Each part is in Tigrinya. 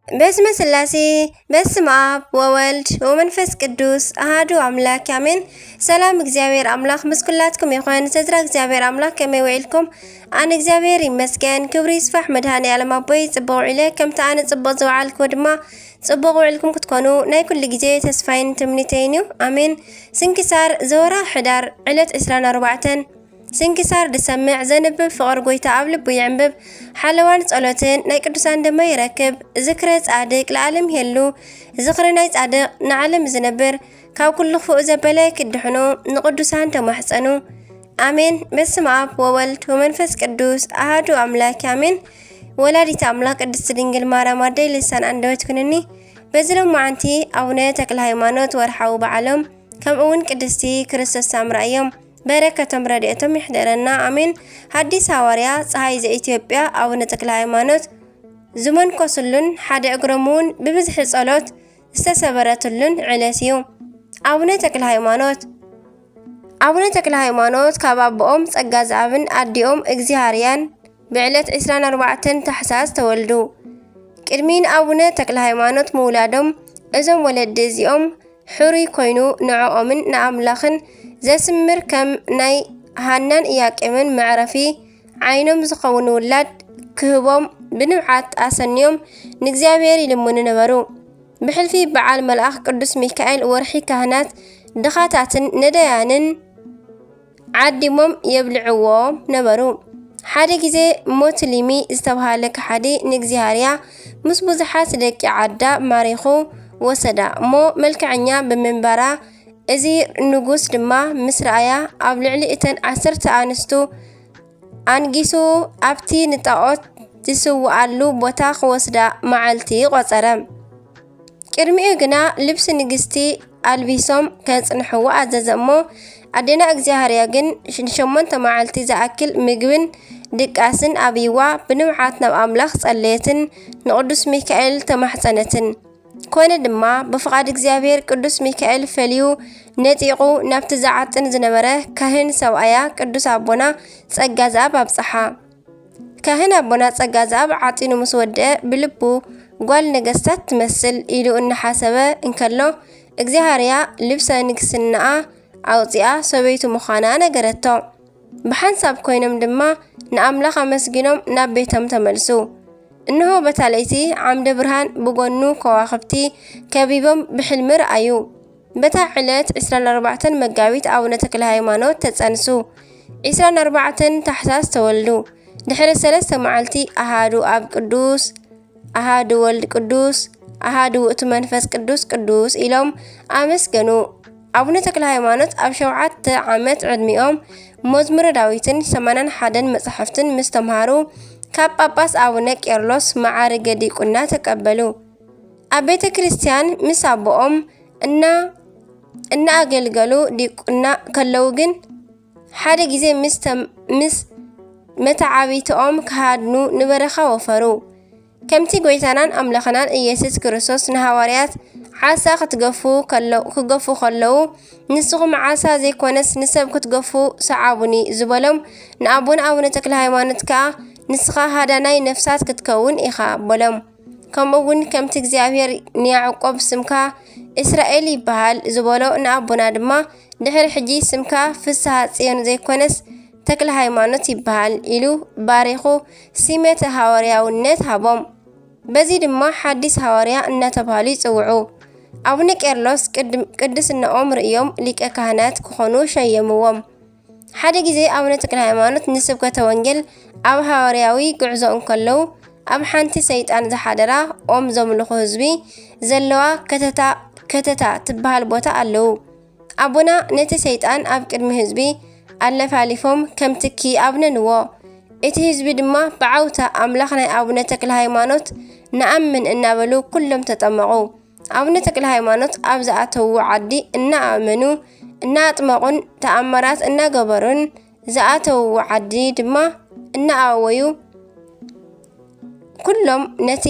በስመ ስላሴ በስመ አብ ወወልድ ወመንፈስ ቅዱስ አሐዱ አምላክ አሜን። ሰላም እግዚአብሔር አምላክ ምስኩላትኩም ይኹን። ተዝራ እግዚአብሔር አምላክ ከመይ ውዒልኩም? ኣነ እግዚአብሔር ይመስገን ክብሪ ይስፋሕ መድኃኔዓለም ኣቦይ ጽቡቕ ውዒለ ከምቲ ኣነ ጽቡቕ ዝወዓልክዎ ድማ ጽቡቕ ውዒልኩም ክትኮኑ ናይ ኩሉ ግዜ ተስፋይን ትምኒተይን እዩ። ኣሜን። ስንክሳር ዘወርሒ ሕዳር ዕለት 24 ስንክሳር ድሰምዕ ዘንብብ ፍቕር ጎይታ ኣብ ልቡ ይዕንብብ ሓለዋን ጸሎትን ናይ ቅዱሳን ደማ ይረክብ ዝክረ ጻድቅ ለዓለም ይሄሉ ዝክረ ናይ ጻድቅ ንዓለም ዝነብር ካብ ኩሉ ክፉእ ዘበለ ክድሕኑ ንቅዱሳን ተማሕፀኑ ኣሜን። በስመ አብ ወወልድ ወመንፈስ ቅዱስ አሐዱ አምላክ አሜን። ወላዲተ አምላክ ቅድስት ድንግል ማርያም ኣደይ ልሳን አንደበት ኩነኒ። በዝሎም መዓንቲ ኣቡነ ተክለ ሃይማኖት ወርሓዊ በዓሎም ከምኡውን ቅድስቲ ክርስቶስ ሳምራ እዮም። በረከቶም ረድኤቶም ይሕደረና አሜን። ሐዲስ ሐዋርያ ፀሐይ ዘኢትዮጵያ ኣቡነ ተክለ ሃይማኖት ዝመንኮሱሉን ሓደ እግሮሙን ብብዝሒ ጸሎት ዝተሰበረቱሉን ዕለት እዩ። ኣቡነ ተክለ ሃይማኖት ካብ ኣቦኦም ጸጋ ዝኣብን ኣዲኦም እግዚሃርያን ብዕለት 24 ታሕሳስ ተወልዱ። ቅድሚን ኣቡነ ተክለ ሃይማኖት ምውላዶም እዞም ወለዲ እዚኦም ሕሩይ ኮይኑ ንዕኦምን ንኣምላኽን ዘስምር ከም ናይ ሃናን ኢያቄምን መዕረፊ ዓይኖም ዝኸውን ውላድ ክህቦም ብንብዓት ኣሰንዮም ንእግዚአብሔር ይልምኑ ነበሩ። ብሕልፊ በዓል መልአኽ ቅዱስ ሚካኤል ወርሒ ካህናት ድኻታትን ነዳያንን ዓዲሞም የብልዕዎ ነበሩ። ሓደ ጊዜ ሞትሊሚ ዝተባሃለ ከሓዲ ንእግዚሃርያ ምስ ብዙሓት ደቂ ዓዳ ማሪኹ ወሰዳ እሞ መልክዐኛ ብምንባራ እዚ ንጉስ ድማ ምስ ረኣያ ኣብ ልዕሊ እተን 10 ኣንስቱ አንጊሱ ኣብቲ ንጣዖት ዝስውኣሉ ቦታ ክወስዳ መዓልቲ ቆፀረ። ቅድሚኡ ግና ልብሲ ንግስቲ ኣልቢሶም ከጽንሕዎ ኣዘዘ እሞ ኣዴና እግዚአብሔር ግን 8 መዓልቲ ዝኣክል ምግብን ድቃስን ኣብይዋ ብንብዓት ናብ ኣምላኽ ጸለየትን ንቅዱስ ሚካኤል ተማሕፀነትን። ኮነ ድማ ብፍቃድ እግዚአብሔር ቅዱስ ሚካኤል ፈልዩ ነጢቁ ናብቲ ዝዓጥን ዝነበረ ካህን ሰብኣያ ቅዱስ ኣቦና ጸጋ ዝኣብ ኣብጽሓ። ካህን ኣቦና ጸጋ ዝኣብ ዓጢኑ ምስ ወድአ ብልቡ ጓል ነገስታት ትመስል ኢሉ እናሓሰበ እንከሎ እግዚአብሔር ልብሰ ንግስናኣ ኣውፂኣ ሰበይቱ ምዃና ነገረቶ። ብሓንሳብ ኮይኖም ድማ ንኣምላኽ ኣመስጊኖም ናብ ቤቶም ተመልሱ። እነሆ በታለይቲ ዓምደ ብርሃን ብጎኑ ከዋኽብቲ ከቢቦም ብሕልሚ ረኣዩ። በታ ዕለት 24 መጋቢት ኣቡነ ተክለ ሃይማኖት ተጸንሱ። 24 ታሕሳስ ተወልዱ። ድሕሪ 3 መዓልቲ ኣሃዱ ኣብ ቅዱስ ኣሃዱ ወልድ ቅዱስ ኣሃዱ ውእቱ መንፈስ ቅዱስ ቅዱስ ኢሎም ኣመስገኑ። ኣቡነ ተክለ ሃይማኖት ኣብ 7 ዓመት ዕድሚኦም መዝሙረ ዳዊትን 81 መጽሕፍትን ምስ ተምሃሩ ካብ ጳጳስ ኣቡነ ቄርሎስ ማዕርገ ዲቁና ተቀበሉ። ኣብ ቤተ ክርስቲያን ምስ ኣቦኦም እናኣገልገሉ ዲቁና ከለው ግን ሓደ ጊዜ ምስ መታዓቢቶኦም ክሃድኑ ንበረኻ ወፈሩ። ከምቲ ጎይታናን ኣምላኽናን ኢየሱስ ክርስቶስ ንሃዋርያት ዓሳ ክገፉ ከለው ንስኹም ዓሳ ዘይኮነስ ንሰብ ክትገፉ ሰዓቡኒ ዝበሎም ንኣቦና ኣቡነ ተክለ ሃይማኖት ከዓ ንስኻ ሃዳናይ ነፍሳት ክትከውን ኢኻ በሎም። ከምኡውን ከምቲ እግዚአብሔር ንያዕቆብ ስምካ እስራኤል ይበሃል ዝበሎ ንኣቦና ድማ ድሕሪ ሕጂ ስምካ ፍስሐ ጽዮን ዘይኮነስ ተክለ ሃይማኖት ይበሃል ኢሉ ባሪኹ ሲመተ ሃዋርያውነት ሃቦም። በዚ ድማ ሓዲስ ሃዋርያ እናተባሃሉ ይጽውዑ። ኣቡነ ቄርሎስ ቅድስናኦም ርእዮም ሊቀ ካህናት ክኾኑ ሸየምዎም። ሓደ ጊዜ ኣቡነ ተክለ ሃይማኖት ንስብከተ ወንጌል ኣብ ሃዋርያዊ ጉዕዞ እንከለው ኣብ ሓንቲ ሰይጣን ዝሓደራ ኦም ዘምልኹ ህዝቢ ዘለዋ ከተታ ትበሃል ቦታ ኣለው። ኣቦና ነቲ ሰይጣን ኣብ ቅድሚ ህዝቢ ኣለፋሊፎም ከም ትኪ ኣብነንዎ። እቲ ህዝቢ ድማ ብዓውታ ኣምላኽ ናይ ኣቡነ ተክለ ሃይማኖት ንኣምን እናበሉ ኩሎም ተጠመቑ። ኣቡነ ተክለ ሃይማኖት ኣብ ዝኣተዉ ዓዲ እናኣመኑ እናኣጥመቑን ተኣምራት እናገበሩን ዝኣተዉ ዓዲ ድማ እናኣወዩ ኩሎም ነቲ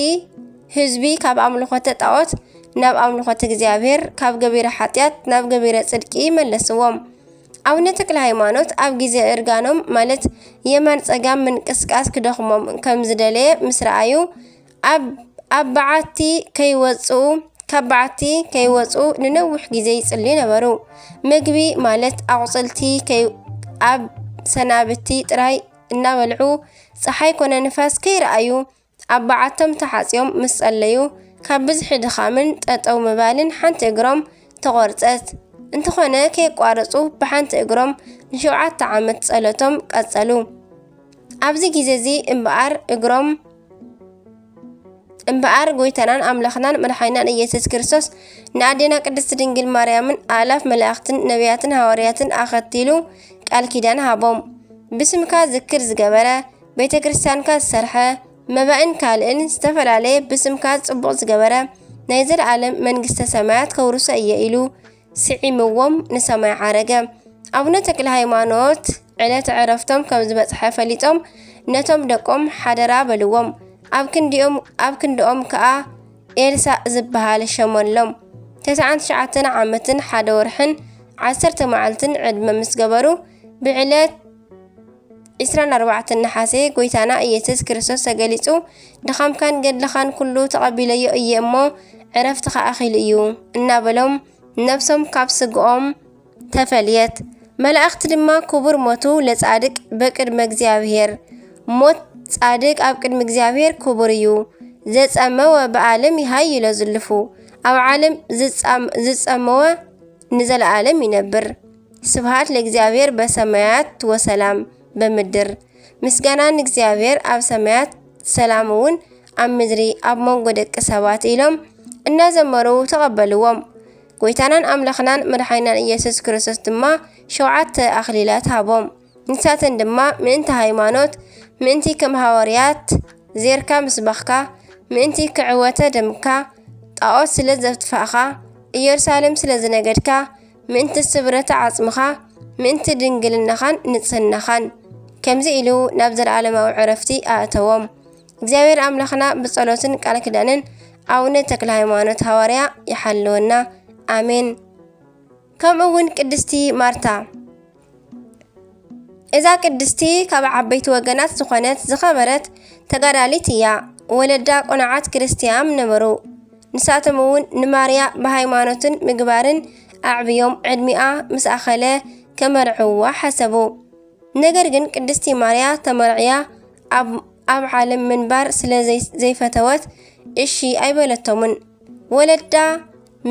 ህዝቢ ካብ ኣምልኾተ ጣዖት ናብ ኣምልኾተ እግዚአብሔር ካብ ገቢረ ሓጢያት ናብ ገቢረ ጽድቂ መለስዎም። ኣቡነ ተክለ ሃይማኖት ኣብ ጊዜ እርጋኖም ማለት የማን ጸጋም ምንቅስቃስ ክደኽሞም ከም ዝደለየ ምስ ረኣዩ ካብ በዓቲ ከይወፁ ንነዊሕ ግዜ ይጽልዩ ነበሩ። ምግቢ ማለት ኣቁጽልቲ ኣብ ሰናብቲ ጥራይ እናበልዑ ፀሓይ ኮነ ንፋስ ከይረኣዩ ኣብ በዓቶም ተሓጽዮም ምስ ጸለዩ ካብ ብዝሒ ድኻምን ጠጠው ምባልን ሓንቲ እግሮም ተቆርፀት። እንተኾነ ከይቋረፁ ብሓንቲ እግሮም ን7 ዓመት ጸሎቶም ቀጸሉ። ኣብዚ ግዜ እዚ እምበኣር ጎይታናን ኣምላኽናን መድሓኒናን ኢየሱስ ክርስቶስ ንኣዴና ቅድስት ድንግል ማርያምን ኣላፍ መላእኽትን ነቢያትን ሃዋርያትን ኣኸቲሉ ቃል ኪዳን ሃቦም። ብስምካ ዝክር ዝገበረ ቤተ ክርስቲያንካ ዝሰርሐ መባእን ካልእን ዝተፈላለየ ብስምካ ጽቡቕ ዝገበረ ናይ ዘለዓለም መንግስተ ሰማያት ከውርሶ እየ ኢሉ ስዒምዎም ንሰማይ ዓረገ። ኣቡነ ተክለ ሃይማኖት ዕለት ዕረፍቶም ከም ዝበጽሐ ፈሊጦም ነቶም ደቆም ሓደራ በልዎም። ኣብ ክንዲኦም ከዓ ኤልሳዕ ዝበሃል ሸመሎም። 99 ዓመትን 1 ወርሕን 10 መዓልትን ዕድመ ምስ ገበሩ ብዕለት 24 ነሓሴ ጎይታና ኢየሱስ ክርስቶስ ተገሊጹ ድኻምካን ገድልኻን ኩሉ ተቐቢለዮ እየ እሞ ዕረፍቲ ከኣኺሉ እዩ እናበሎም ነፍሶም ካብ ስግኦም ተፈልየት። መላእኽቲ ድማ ክቡር ሞቱ ለጻድቅ በቅድመ እግዚአብሔር ሞት ጻድቅ ኣብ ቅድሚ እግዚአብሔር ክቡር እዩ ዘጸመወ ብዓለም ይሃይሎ ዝልፉ ኣብ ዓለም ዝጸመወ ንዘለዓለም ይነብር። ስብሃት ለእግዚአብሔር በሰማያት ወሰላም በምድር ምስጋና ንእግዚአብሔር ኣብ ሰማያት ሰላም እውን ኣብ ምድሪ ኣብ መንጎ ደቂ ሰባት ኢሎም እናዘመሩ ተቐበልዎም። ጎይታናን ኣምላኽናን መድሓኒናን ኢየሱስ ክርስቶስ ድማ 7 ኣኽሊላት ሃቦም። ንሳተን ድማ ምእንቲ ሃይማኖት፣ ምእንቲ ከም ሃዋርያት ዜርካ ምስባኽካ፣ ምእንቲ ክዕወተ ደምካ፣ ጣዖት ስለ ዘጥፋእኻ፣ ኢየሩሳሌም ስለ ዝነገድካ፣ ምእንቲ ስብረተ ዓጽምኻ፣ ምእንቲ ድንግልናኻን ንጽህናኻን ከምዚ ኢሉ ናብ ዘለዓለማዊ ዕረፍቲ ኣእተዎም። እግዚአብሔር ኣምላኽና ብጸሎትን ቃል ኪዳንን ኣቡነ ተክለ ሃይማኖት ሃዋርያ ይሓልወና ኣሜን። ከምኡውን ቅድስቲ ማርታ እዛ ቅድስቲ ካብ ዓበይቲ ወገናት ዝኾነት ዝኸበረት ተጋዳሊት እያ። ወለዳ ቆናዓት ክርስቲያን ነበሩ። ንሳቶም እውን ንማርያ ብሃይማኖትን ምግባርን ኣዕብዮም ዕድሚኣ ምስ ኣኸለ ከመርዕዋ ሓሰቡ። ነገር ግን ቅድስቲ ማርያ ተመርዕያ ኣብ ዓለም ምንባር ስለ ዘይፈተወት እሺ ኣይበለቶምን። ወለዳ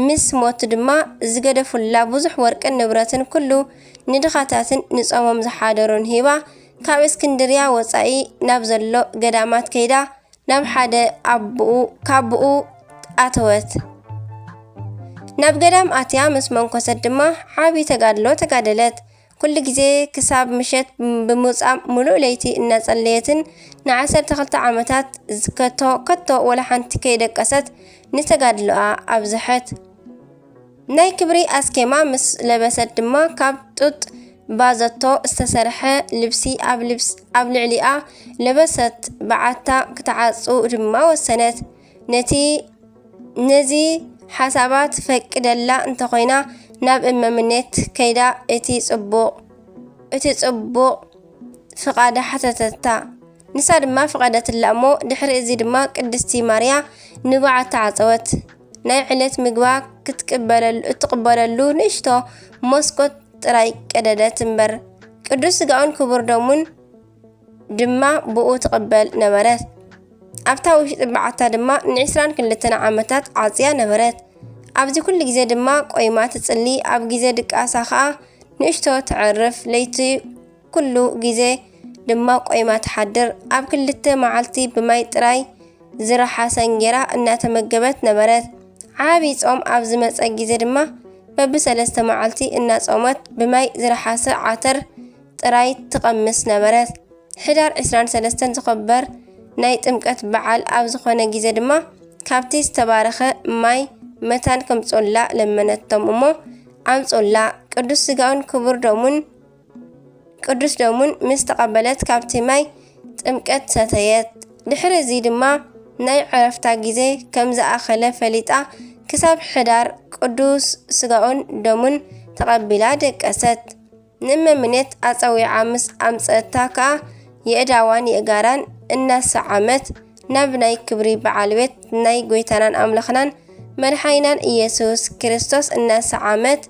ምስ ሞት ድማ ዝገደፉላ ብዙሕ ወርቅን ንብረትን ኩሉ ንድኻታትን ንጾሞም ዝሓደሩን ሂባ ካብ እስክንድርያ ወፃኢ ናብ ዘሎ ገዳማት ከይዳ ናብ ሓደ ካብኡ ኣተወት። ናብ ገዳም ኣትያ ምስ መንኮሰት ድማ ዓብይ ተጋድሎ ተጋደለት። ኩሉ ግዜ ክሳብ ምሸት ብምውጻእ ሙሉእ ለይቲ እናጸለየትን ን12 ዓመታት ከቶ ወላ ሓንቲ ከይደቀሰት ንተጋድሎኣ ኣብዝሐት። ናይ ክብሪ ኣስኬማ ምስ ለበሰት ድማ ካብ ጡጥ ባዘቶ ዝተሰርሐ ልብሲ ኣብ ልዕሊኣ ለበሰት። በዓታ ክትዓጹ ድማ ወሰነት። ነዚ ሓሳባት ፈቅደላ እንተኾይና ናብ እመምኔት ከይዳ እቲ ጽቡቕ ፍቓዳ ሓተተታ። ንሳ ድማ ፍቓደትላ እሞ ድሕሪ እዚ ድማ ቅድስቲ ማርያ ንበዓታ ዓፀወት። ናይ ዕለት ምግባ እትቅበለሉ ንእሽቶ መስኮት ጥራይ ቀደደት እምበር ቅዱስ ስጋኡን ክቡር ደሙን ድማ ብኡ ትቅበል ነበረት። ኣብታ ውሽጢ በዓታ ድማ ን22 ዓመታት ዓፅያ ነበረት። ኣብዚ ኩሉ ግዜ ድማ ቆይማ ትጽሊ፣ ኣብ ግዜ ድቃሳ ከዓ ንእሽቶ ትዕርፍ፣ ለይቲ ኩሉ ግዜ ድማ ቆይማ ትሓድር። ኣብ 2 መዓልቲ ብማይ ጥራይ ዝረሓሰ እንጀራ እናተመገበት ነበረት። ዓብይ ጾም ኣብ ዝመፀ ግዜ ድማ በብ3 መዓልቲ እናጾመት ብማይ ዝረሓሰ ዓተር ጥራይ ትቐምስ ነበረት። ሕዳር 23 ዝኽበር ናይ ጥምቀት በዓል ኣብ ዝኾነ ግዜ ድማ ካብቲ ዝተባረኸ ማይ መታን ከምጾላ ለመነቶም እሞ ኣምጾላ። ቅዱስ ስጋኡን ክቡር ቅዱስ ደሙን ምስ ተቐበለት ካብቲ ማይ ጥምቀት ሰተየት። ድሕሪ እዚ ድማ ናይ ዕረፍታ ግዜ ከም ዝኣኸለ ፈሊጣ ክሳብ ሕዳር ቅዱስ ስጋኡን ደሙን ተቐቢላ ደቀሰት። ንእመምኔት ኣፀዊዓ ምስ ኣምፀታ ከዓ የእዳዋን የእጋራን እናሰዓመት ናብ ናይ ክብሪ በዓል ቤት ናይ ጎይታናን ኣምልኽናን መድሓኒናን ኢየሱስ ክርስቶስ እናሰዓመት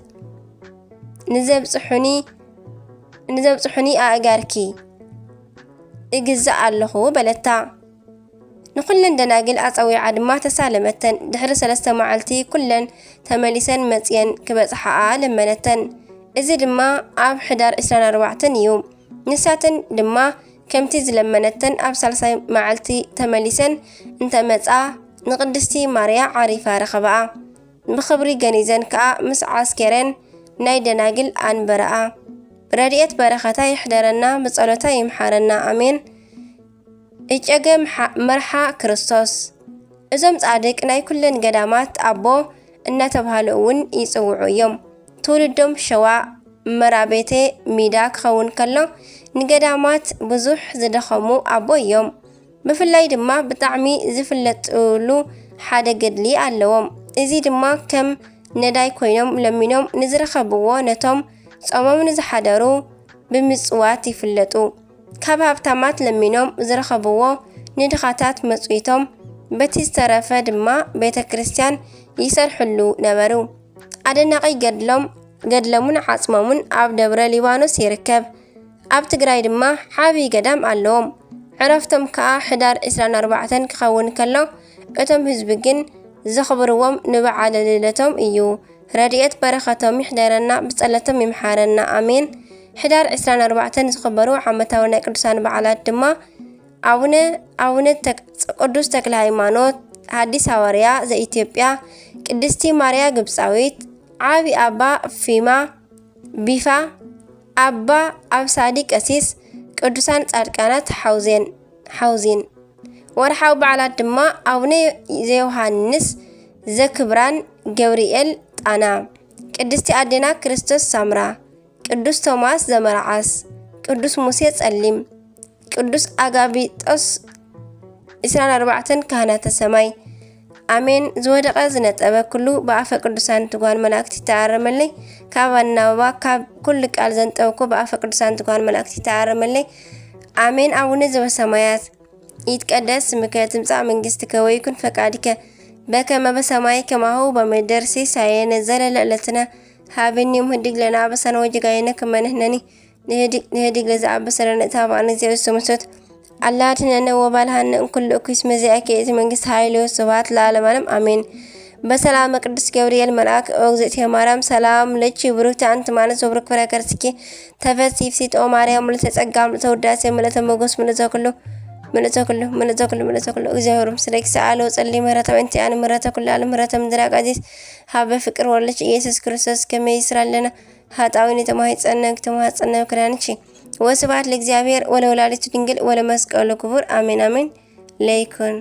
ንዘብጽሑኒ ኣእጋርኪ እግዛእ ኣለኹ በለታ። ንኩለን ደናግል ኣፀዊዓ ድማ ተሳለመተን። ድሕሪ 3 መዓልቲ ኩለን ተመሊሰን መጽየን ክበጽሓኣ ለመነተን። እዚ ድማ ኣብ ሕዳር 24 እዩ። ንሳተን ድማ ከምቲ ዝለመነተን ኣብ 3 መዓልቲ ተመሊሰን እንተመጻ ንቅድስቲ ማርያ ዓሪፋ ረኸብኣ። ብኽብሪ ገኒዘን ከዓ ምስ ዓስከረን ናይ ደናግል ኣንበረኣ። ረድኤት በረኸታ ይሕደረና ብጸሎታ ይምሓረና ኣሜን። እጨገ መርሓ ክርስቶስ እዞም ጻድቅ ናይ ኩለን ገዳማት ኣቦ እናተባሃሉ እውን ይጽውዑ እዮም። ትውልዶም ሸዋ መራቤቴ ሚዳ ክኸውን ከሎ ንገዳማት ብዙሕ ዝደኸሙ ኣቦ እዮም። ብፍላይ ድማ ብጣዕሚ ዝፍለጥሉ ሓደ ገድሊ ኣለዎም። እዚ ድማ ከም ነዳይ ኮይኖም ለሚኖም ንዝረኸብዎ ነቶም ጾሞም ንዝሓደሩ ብምጽዋት ይፍለጡ። ካብ ሃብታማት ለሚኖም ዝረኸብዎ ንድኻታት መጽዊቶም በቲ ዝተረፈ ድማ ቤተ ክርስቲያን ይሰርሕሉ ነበሩ። ኣደናቂ ገድሎምን ዓጽሞምን ኣብ ደብረ ሊባኖስ ይርከብ። ኣብ ትግራይ ድማ ዓብይ ገዳም ኣለዎም። ዕረፍቶም ከዓ ሕዳር 24 ክኸውን ከሎ እቶም ህዝቢ ግን ዘኽብርዎም ንበዓለ ልደቶም እዩ። ረድኤት በረኸቶም ይሕደረና ብጸለቶም ይምሓረና ኣሜን። ሕዳር 24 ዝኽበሩ ዓመታዊ ናይ ቅዱሳን በዓላት ድማ ኣቡነ ቅዱስ ተክለ ሃይማኖት ሐዲስ ሐዋርያ ዘኢትዮጵያ፣ ቅድስቲ ማርያ ግብፃዊት፣ ዓቢ ኣባ ቢፋ፣ ኣባ ኣብሳዲ ቀሲስ፣ ቅዱሳን ጻድቃናት ሐውዜን። ወርሓዊ በዓላት ድማ ኣቡነ ዘዮሃንስ ዘክብራን ገብርኤል ጣና፣ ቅድስቲ ኣዴና ክርስቶስ ሳምራ፣ ቅዱስ ቶማስ ዘመርዓስ፣ ቅዱስ ሙሴ ጸሊም፣ ቅዱስ ኣጋቢጦስ 24 ካህናተ ሰማይ ኣሜን። ዝወደቐ ዝነጠበ ኩሉ ብኣፈ ቅዱሳን ትጓን መላእክቲ ተኣረመለይ። ካብ ኣናባባ ካብ ኩሉ ቃል ዘንጠብኩ ብኣፈ ቅዱሳን ትጓን መላእክቲ ተኣረመለይ ኣሜን። ኣቡነ ዘበሰማያት ይትቀደስ ስምከ ትምጻእ መንግሥትከ ወይኩን ፈቃድከ በከመ በሰማይ ከማሁ በምድር ሲሳየነ ዘለለ ዕለትነ ሀበኒ ህድግ ለና በሰነ ወጅጋየነ ከመንህነኒ ንህድግ ለዝኣበሰለነ እታባነ እግዚአብሔር ስሙሰት አላድነነ ወባልሃነ እንኩል እኩስ መዚአከ የቲ መንግስት ኃይል ስብሐት ለዓለመ ዓለም አሜን። በሰላም ቅዱስ ገብርኤል መልአክ እግዝእትየ ማርያም ሰላም ለኪ ብሩክቲ አንቲ ማነስ ወብሩክ ፍሬ ከርሥኪ ተፈሥሒ ፍሥሕት ኦ ማርያም ምልዕተ ጸጋ ምልዕተ ውዳሴ ምልዕተ ሞገስ ምልዕተ ኩሉ እግዚአብሔር ምስሌክ ሰአለ ወጸሊ ምህረተ ወእንቲአነ ምህረተ ኩሉ ዓለም ምህረተ ምድር አቃዲስ ሀበ ፍቅር ወለች ኢየሱስ ክርስቶስ ከመ ይስራለነ ኃጣዊን የተማኅፀነ ክዳንቺ ወስብሐት ለእግዚአብሔር ወለወላዲቱ ድንግል ወለመስቀሉ ክቡር አሜን አሜን። ለይኩን